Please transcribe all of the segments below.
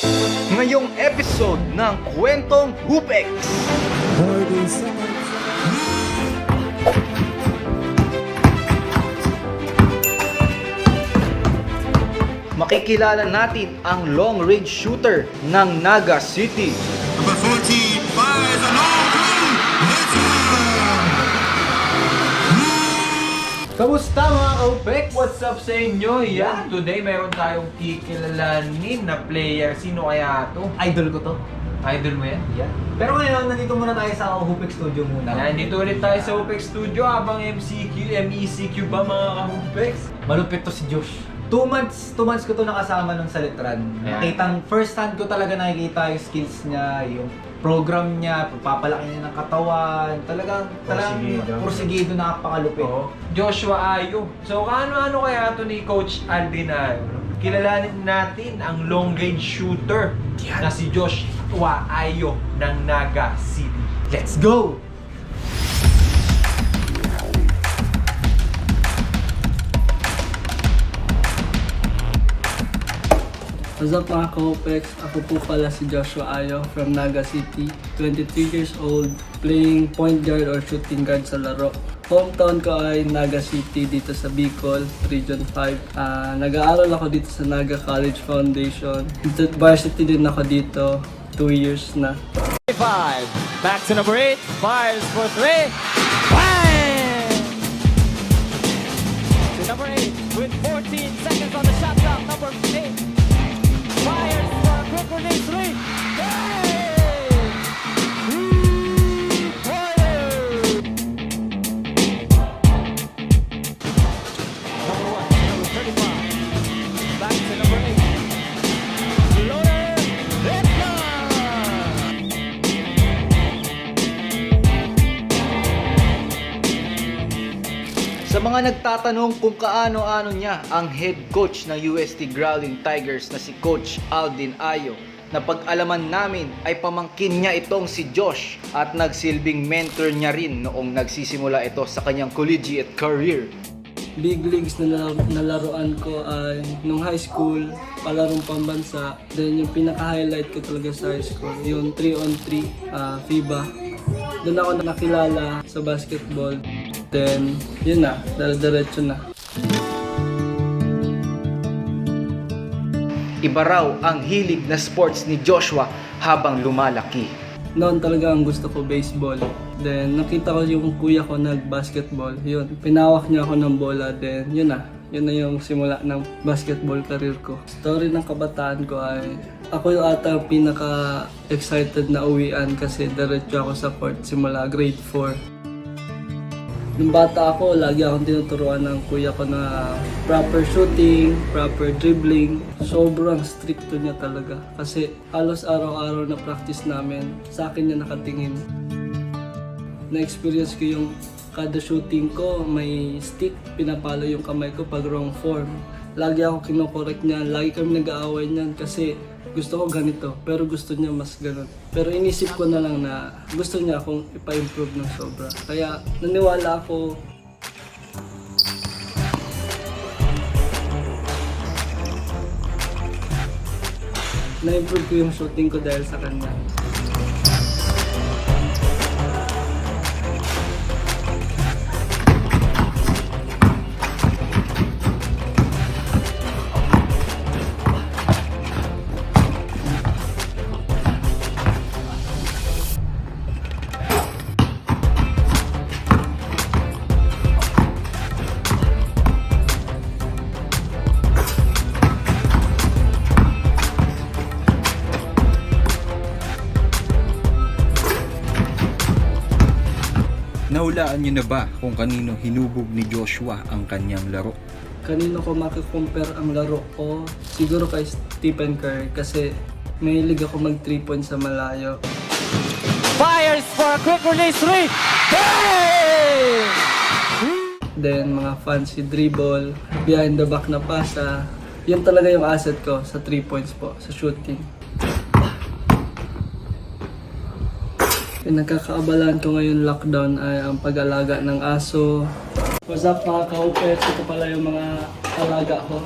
Ngayong episode ng Kwentong Hupex. 40 seconds. Makikilala natin ang long-range shooter ng Naga City. Number 14 fires an all blue. Kamusta mga ka-Hupex? What's up sa inyo? Yan, today meron tayong kikilalanin na player. Sino kaya to? Idol ko to. Idol mo yan? Yeah. Pero ngayon, nandito muna tayo sa Hupex Studio muna. Yan, dito ulit tayo sa Hupex Studio habang MECQ ba mga ka-Hupex? Malupit to si Josh. 2 months ko to nakasama nung sa Letran. Ayan. Nakitang first hand ko talaga nakikita yung skills niya, yung program niya, pagpapalaki niya ng katawan. Talagang porsigido na napakalupit. Oo. Joshua Ayo. So, ano kaya to ni Coach Alvin Ayo? Kilalanin natin ang long range shooter na si Joshua Ayo ng Naga City. Let's go! What's up mga ka-Hupex? Ako po pala si Joshua Ayo from Naga City, 23 years old, playing point guard or shooting guard sa laro. Hometown ko ay Naga City dito sa Bicol, Region 5. Nag-aaral ako dito sa Naga College Foundation. Varsity din ako dito, 2 years na. 5. Back to number 8. Fires for 3. Bang! To number 8 with 14 seconds on the shot clock. Number 8 fires for a quick release 3. Bang! Three-pointer! Number 1, number 35. Back to number 8. Loader, it's gone! Sa mga nagtatanong kung kaano-ano niya ang head coach ng UST Growling Tigers na si Coach Aldin Ayo, na pag-alaman namin ay pamangkin niya itong si Josh at nagsilbing mentor niya rin noong nagsisimula ito sa kanyang collegiate career. Big leagues na nalaruan ko ay nung high school, palarong pambansa. Then yung pinaka-highlight ko talaga sa high school, yung 3-on-3 FIBA. Doon ako nakilala sa basketball. Then, yun na, diretso na. Iba raw ang hilig na sports ni Joshua habang lumalaki. Noon talaga ang gusto ko baseball. Then, nakita ko yung kuya ko nag-basketball. Yun, pinawak niya ako ng bola. Then, yun na yung simula ng basketball career ko. Story ng kabataan ko ay ako yung ata pinaka-excited na uwian kasi diretso ako sa court simula grade 4. Nung bata ako, lagi akong tinuturuan ng kuya ko na proper shooting, proper dribbling. Sobrang stricto niya talaga. Kasi halos araw-araw na practice namin, sa akin niya nakatingin. Na-experience ko yung kada shooting ko, may stick, pinapalo yung kamay ko pag wrong form. Lagi ako kinokorek niya, lagi kami nag-aaway niyan kasi gusto ko ganito, pero gusto niya mas ganun. Pero inisip ko na lang na gusto niya akong ipa-improve ng sobra. Kaya naniwala ako. Na-improve ko yung shooting ko dahil sa kanya. Nahulaan niyo na ba kung kanino hinubog ni Joshua ang kanyang laro? Kanino ko makikompare ang laro ko? Siguro kay Stephen Curry kasi mahilig ako mag 3 points sa malayo. Fires for a quick release 3. Bang! Then mga fancy dribble, behind the back na pasa. Yun talaga yung asset ko sa 3 points po, sa shooting. Pinagkakaabalan ko ngayon lockdown ay ang pag-alaga ng aso. What's up mga ka-Hupex? Ito pala yung mga alaga ko.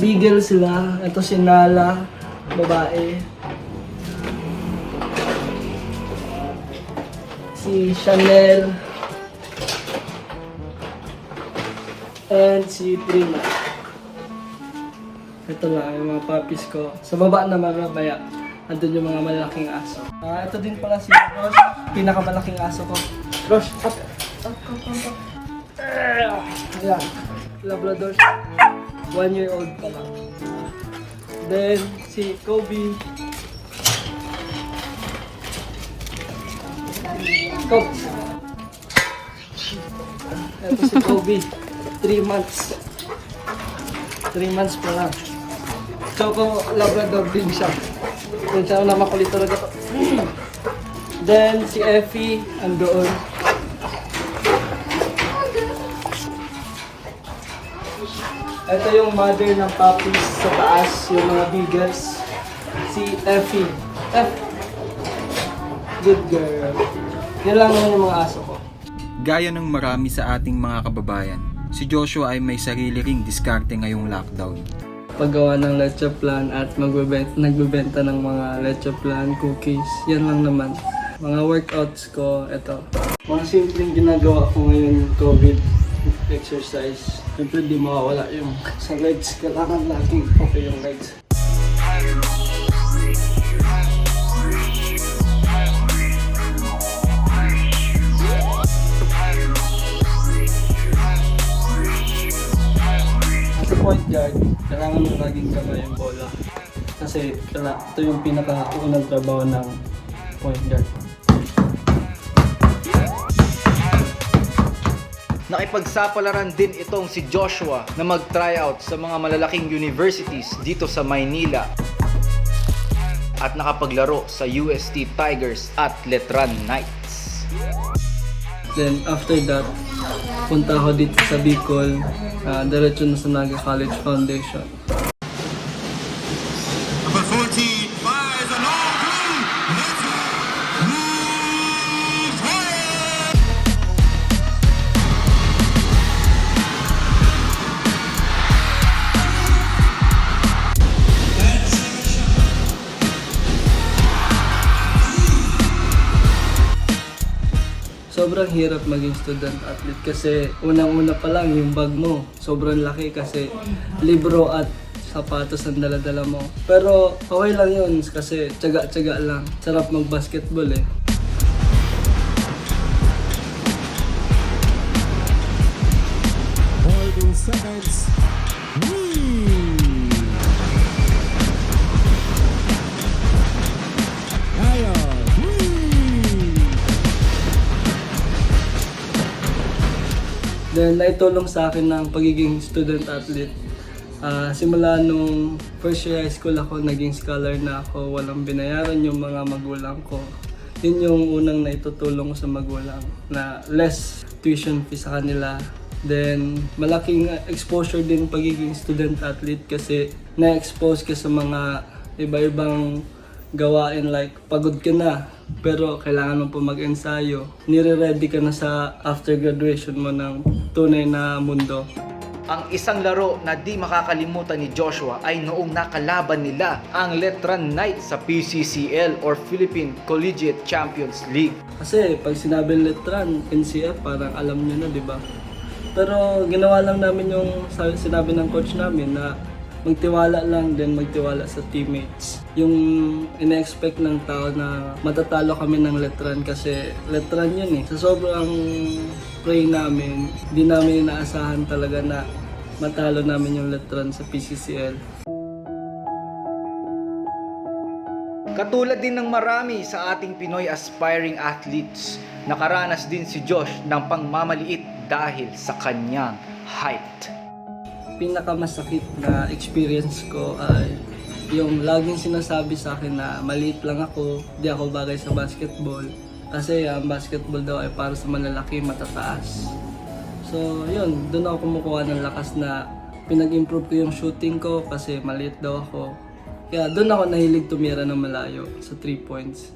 Beagle sila. Ito si Nala, babae. Si Chanel. And si Prima. Ito lang yung mga puppies ko. Sa baba naman mamaya, andun yung mga malaking aso. Ito din pala si Rosh, pinakamalaking aso ko. Rosh, up. Ayan, Labrador. 1 year old pa lang. Then, si Kobe. Kobe. Ito si Kobe. 3 months. 3 months pa lang. Choco Labrador din siya. Yun siya na makulit talaga to. Then, si Effie, andoon. Ito yung mother ng puppies sa taas, yung mga beagles. Si Effie. Good girl. Yan lang naman yung mga aso ko. Gaya ng marami sa ating mga kababayan, si Joshua ay may sarili ring diskarte ngayong lockdown. Paggawa ng leche plan at nagbebenta ng mga leche plan, cookies, yan lang naman. Mga workouts ko, ito. Mga simpleng ginagawa ko ngayon yung COVID exercise. Siyempre di mawawala yung sa legs. Kailangan laging okay yung legs. Sa point guard, kailangan mo laging kamay yung bola. Kasi ito yung pinaka-unang trabaho ng point guard. Nakipagsapalaran din itong si Joshua na mag-tryout sa mga malalaking universities dito sa Maynila at nakapaglaro sa UST Tigers at Letran Knights. Then after that, punta ako dito sa Bicol, diretso na sa Naga College Foundation. Number 14 fires a long three. Let's move forward. Sobrang hirap maging student athlete kasi unang-una pa lang yung bag mo. Sobrang laki kasi libro at sapatos ang dala-dala mo. Pero okay lang yun kasi tiyaga-tiyaga lang. Sarap mag-basketball eh. Then naitulong sa akin ng pagiging student athlete. Simula nung first year high school ako, naging scholar na ako. Walang binayaran yung mga magulang ko. Yun yung unang naitutulong ko sa magulang na less tuition fee sa kanila. Then malaking exposure din pagiging student athlete kasi na-expose ka sa mga iba-ibang gawain like pagod ka na pero kailangan mo pa mag-ensayo. Nire-ready ka na sa after graduation mo ng tunay na mundo. Ang isang laro na di makakalimutan ni Joshua ay noong nakalaban nila ang Letran Knights sa PCCL or Philippine Collegiate Champions League. Kasi pag sinabi Letran, NCF, parang alam nyo na, di ba? Pero ginawa lang namin yung sinabi ng coach namin na magtiwala lang din, magtiwala sa teammates. Yung ina-expect ng tao na matatalo kami ng Letran kasi Letran yun eh. Sa sobrang pray namin, di namin inaasahan talaga na matalo namin yung Letran sa PCCL. Katulad din ng marami sa ating Pinoy aspiring athletes, nakaranas din si Josh ng pangmamaliit dahil sa kanyang height. Pinakamasakit na experience ko ay yung laging sinasabi sa akin na maliit lang ako, di ako bagay sa basketball. Kasi ang basketball daw ay para sa malalaki, matataas. So yun, doon ako kumukuha ng lakas na pinag-improve ko yung shooting ko kasi maliit daw ako. Kaya doon ako nahilig tumira ng malayo sa 3 points.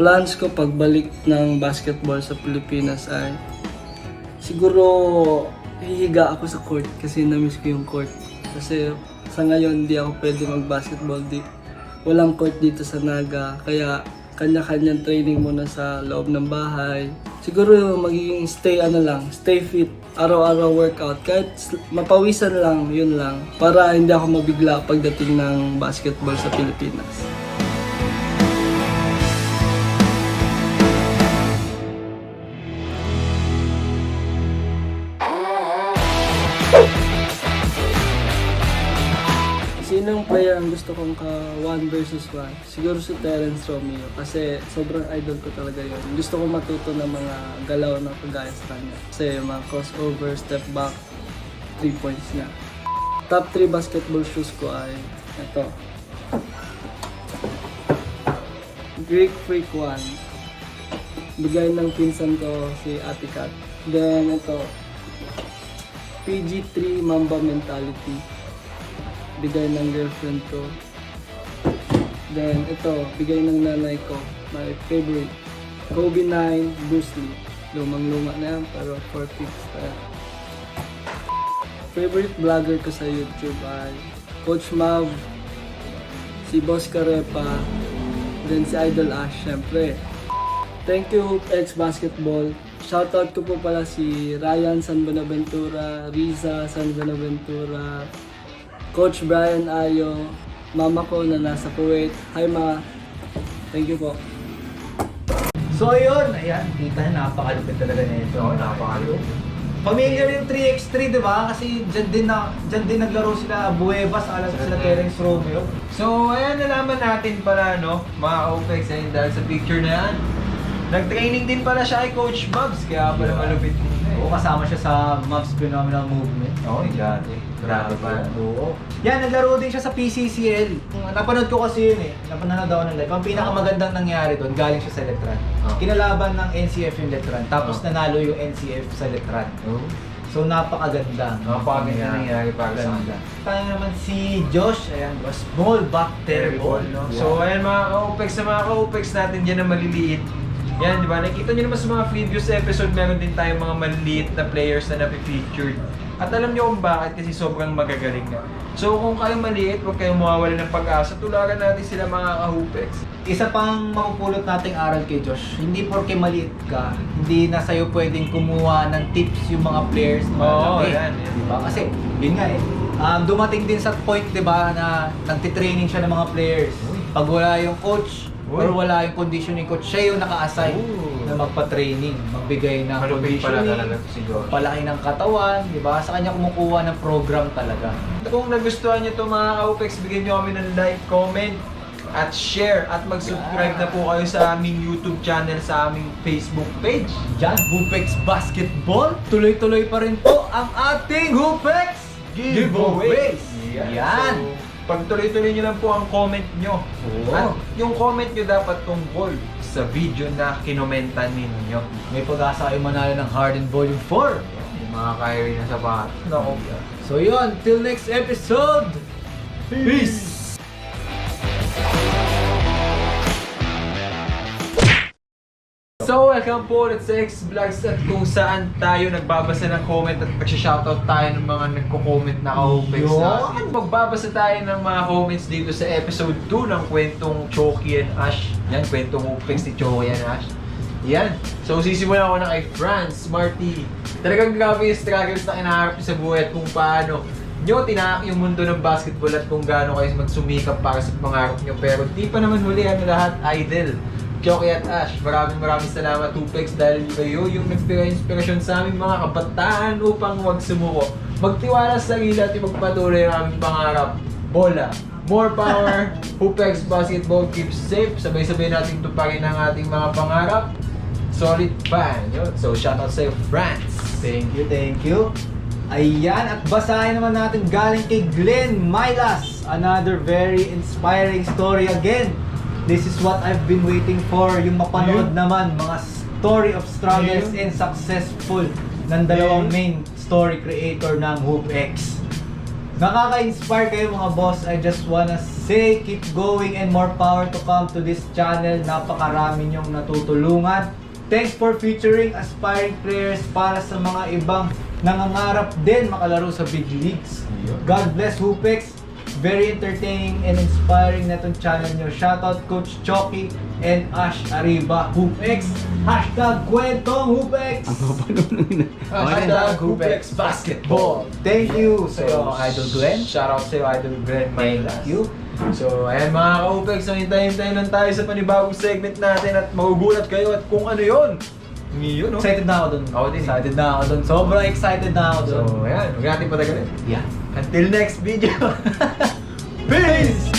plans ko pagbalik ng basketball sa Pilipinas ay siguro hihiga ako sa court kasi na-miss ko yung court. Kasi sa ngayon hindi ako pwede mag-basketball walang court dito sa Naga, kaya kanya-kanyang training muna sa loob ng bahay. Siguro magiging stay fit, araw-araw workout, kahit mapawisan lang, yun lang, para hindi ako mabigla pagdating ng basketball sa Pilipinas. Sinong player ang gusto kong ka 1 versus 1? Siguro si Terence Romeo kasi sobrang idol ko talaga yun. Gusto ko matuto ng mga galaw na kagaya sa kanya. Kasi yung mga crossover, step back, 3 points niya. Top 3 basketball shoes ko ay ito. Greek Freak 1. Bigay ng pinsan ko si Ate Kat. Then ito. PG3 Mamba Mentality. Bigay ng girlfriend ko. Then ito, bigay ng nanay ko. My favorite. Kobe 9, Bruce Lee. Lumang-luma na yan, pero 4 picks pa yan. Favorite vlogger ko sa YouTube ay Coach Mav, si Boss Carepa, then si Idol Ash, syempre. Thank you, X Basketball. Shoutout ko po pala si Ryan San Buenaventura, Riza San Buenaventura, Coach Brian Ayo, mama ko na nasa Kuwait. Hi ma, thank you po. So yun, ayan, kita na napakalupit talaga nito. Oo, napakalupit. Familiar yung 3x3, di ba? Kasi dyan din naglaro sila Buevas, alam sila Terence Romeo. So, ayan, nalaman natin pala, no, mga OPEX, dahil sa picture na yan. Nag-training din pala siya kay Coach Mavs, kaya pala malupit din. Oo, kasama siya sa Mavs Phenomenal Movement. Oo, dati. Grabe pa. Oo. Yan, naglaro din siya sa PCCL. Napanood ko kasi yun eh. Napanood ako ng live. Ang pinakamagandang nangyari doon, galing siya sa Letran. Kinalaban ng NCF yung Letran, tapos nanalo yung NCF sa Letran. So napakaganda. Napakaganda nangyari para sa kanila. Tayo naman si Josh, ayan, was small but terrible. No? So, ayan mga ka-OPEX, sa mga ka-OPEX natin dyan na maliliit. Yan, di ba? Nakita nyo naman sa mga previous episode, meron din tayong mga maliliit na players na napifeatured. At alam nyo kung bakit, kasi sobrang magagaling na. So kung kayo maliit, huwag kayong mawawala ng pag-asa. Tularan natin sila mga ka-OPEX. Isa pang mapupulot nating aral kay Josh, hindi porke maliit ka, hindi na sa'yo pwedeng kumuha ng tips yung mga players na malaki. yan. Diba? Kasi, yun nga eh, dumating din sa point, diba, na nagtitraining siya ng mga players. Pag wala yung coach, or wala yung conditioning coach, siya yung naka-assign na magpa-training, magbigay ng Malupit pala conditioning, talaga si Josh. palaki ng katawan, diba? Sa kanya kumukuha ng program talaga. Kung nagustuhan nyo ito mga ka-OPEX, bigyan nyo kami ng like, comment, at share. At mag-subscribe na po kayo sa aming YouTube channel, sa aming Facebook page. Diyan, Hoopex Basketball. Tuloy-tuloy pa rin po ang ating Hoopex giveaways. Yan. So, pagtuloy-tuloy nyo lang po ang comment nyo. Oo. At yung comment nyo dapat tungkol sa video na kinomentan ninyo. May pag-asa kayo manalo ng Harden Volume 4. Yung mga Kyrie na sapat. Nako. So yun, till next episode. Peace! So, welcome po ulit sa X-Vlogs at kung saan tayo nagbabasa ng comment at pag-shoutout tayo ng mga nagko-comment na ka-OPEX natin. Magbabasa tayo ng mga comments dito sa episode 2 ng kwentong Choki and Ash. Yan, kwentong OPEX ni Choki and Ash. Yan. So, sisimulan ko na kay Franz Marty. Talagang grabe yung struggles na kinaharap niyo sa buhay at kung paano nyo tinahak yung mundo ng basketball at kung gaano kayo magsumikap para sa pangarap nyo. Pero di pa naman huli ang lahat, idol. Choki at Ash, maraming salamat Tupex dahil kayo yung nagpira-inspirasyon sa aming mga kabataan upang huwag sumuko. Magtiwala sa sarili at ipagpatuloy ang aming pangarap. Bola, more power, Hoopex Basketball keeps safe. Sabay-sabay natin tuparin ang ating mga pangarap. Solid fan. Yun. So shoutout sa'yo, France. Thank you. Ayan, at basahin naman natin galing kay Glenn Milas. Another very inspiring story again. This is what I've been waiting for. Yung mapanood naman, mga story of struggles and successful ng dalawang main story creator ng HoopX. Nakaka-inspire kayo mga boss. I just wanna say, keep going and more power to come to this channel. Napakarami niyong natutulungan. Thanks for featuring aspiring players para sa mga ibang nangangarap din makalaro sa big leagues. God bless Hoopex. Very entertaining and inspiring na itong channel niyo. Shoutout Coach Choki and Ash Ariba. Hoopex! Hashtag kwentong Hoopex! Hashtag Hoopex Basketball. Thank you sa'yo, Idol Glenn. Shoutout sa'yo, Idol Glenn Mylas. Thank you. So, ayan mga ka-Hoopex, so hintayin lang tayo sa panibagong segment natin at magugulat kayo at kung ano yun. Yun, no? Excited na ako dun. Ako din. Excited na ako dun. Sobrang excited na ako dun. So, ayan, huwag natin patagalin. Yeah. Until next video. Peace!